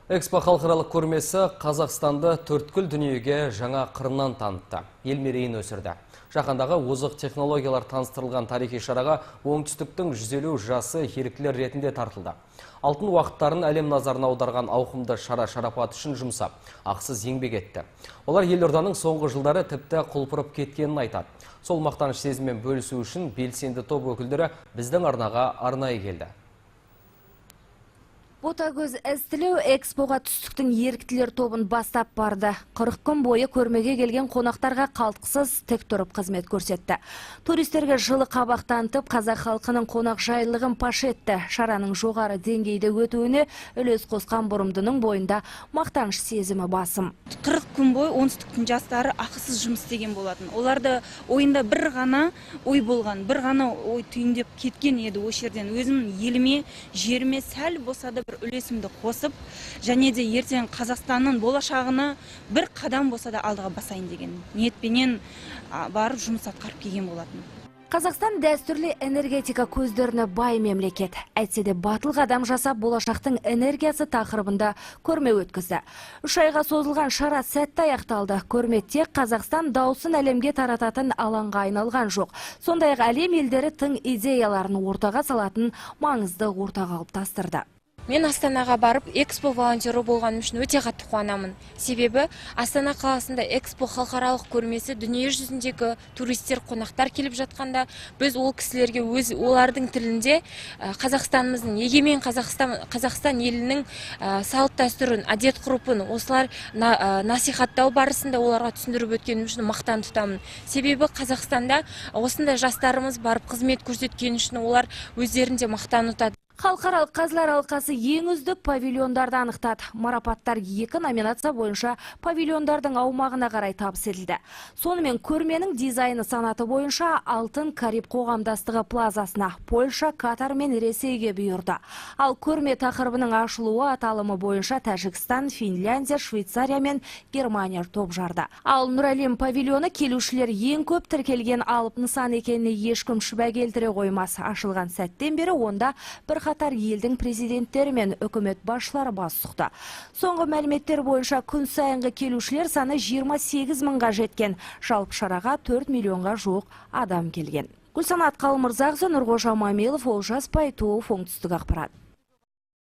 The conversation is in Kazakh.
Экспо халықаралық көрмесі Қазақстанды төрткүл дүниеге жаңа қырынан танытты. Ел мерейін өсірді. Жаһандағы озық технологиялар таныстырылған тарихи шараға оңтүстіктің 150 жасы еріктілер ретінде тартылды. Алтын уақыттарын әлем назарына аударған ауқымды шара шарапат үшін жұмсап, ақсыз еңбек етті. Олар елорданың соңғы жылдары тіпті құлпырып кеткенін айтады. Сол мақтаныш сезіммен бөлісу үшін белсенді топ өкілдері біздің арнаға арнайы келді. Ботагөз әстілеу экспоға түстіктің еріктілер тобын бастап барды. 40 күн бойы көрмеге келген қонақтарға қалтқысыз тік тұрып қызмет көрсетті. Туристерге жылы қабақ танытып, қазақ халқының қонақ жайлығын паш етті. Шараның жоғары деңгейде өтуіне үлес қосқан бұрымдының бойында мақтаныш сезімі басым. 40 күн бойы оңтүстіктің жастары ақысыз жұмыс істеген болатын. Оларды ойында бір ғана ой болған, бір ғана ой түйіндеп кеткен еді осы жерден. Өзімнің еліме, жеріме сәл болса да бір үлесімді қосып, және де ертең Қазақстанның болашағына бір қадам болса да алдыға басайын деген ниетпенен барып жұмыс атқарып келген болатын. Қазақстан дәстүрлі энергетика көздеріне бай мемлекет. Әйтсе де батыл қадам жасап, болашақтың энергиясы тақырыбында көрме өткізді. 3 айға созылған шара сәтті аяқталды. Көрме тек Қазақстан дауысын әлемге тарататын алаңға айналған жоқ. Сондай-ақ әлем елдері тың идеяларын ортаға салатын маңызды орта қалыптастырды. Мен Астанаға барып, экспо волонтері болғаным үшін өте қатты қуанамын. Себебі Астана қаласында экспо халықаралық көрмесі дүние жүзіндегі туристер, қонақтар келіп жатқанда, біз ол кісілерге олардың тілінде Қазақстанымыздың, егемен Қазақстан елінің салт дәстүрін, әдет ғұрпын осылар насихаттау барысында оларға түсіндіріп өткенім үшін мақтан тұтамын. Себебі Қазақстанда осындай жастарымыз барып қызмет көрсеткен үшін олар өздерінде мақтан тұтады. Халықаралық қазылар алқасы ең үздік павильондарды анықтады. Марапаттар 2 номинация бойынша павильондардың аумағына қарай табыс етілді. Сонымен көрменің дизайны санаты бойынша Алтын Кариб қоғамдастығы плазасына Польша, Катар мен Ресейге бұйырды. Ал көрме тақырыбының ашылуы аталымы бойынша Тәжікстан, Финляндия, Швейцария мен Германия топ жарды. Ал Нұр-Әлем павильоны келушілер ең көп тіркелген алып нысан екеніне ешкім шүбә келтіре қоймас. Ашылған сәттен бері онда бір қатар елдің президенттері мен үкімет басшылары бас сұқты. Соңғы мәліметтер бойынша күн сайынғы келушілер саны 28 мыңға жеткен. Жалпы шараға 4 миллионға жуық адам келген. Гүлсанат Қалмырзақызы, Нұрғожа Мамилов, Олжас Байтуов, оңтүстік ақпарат.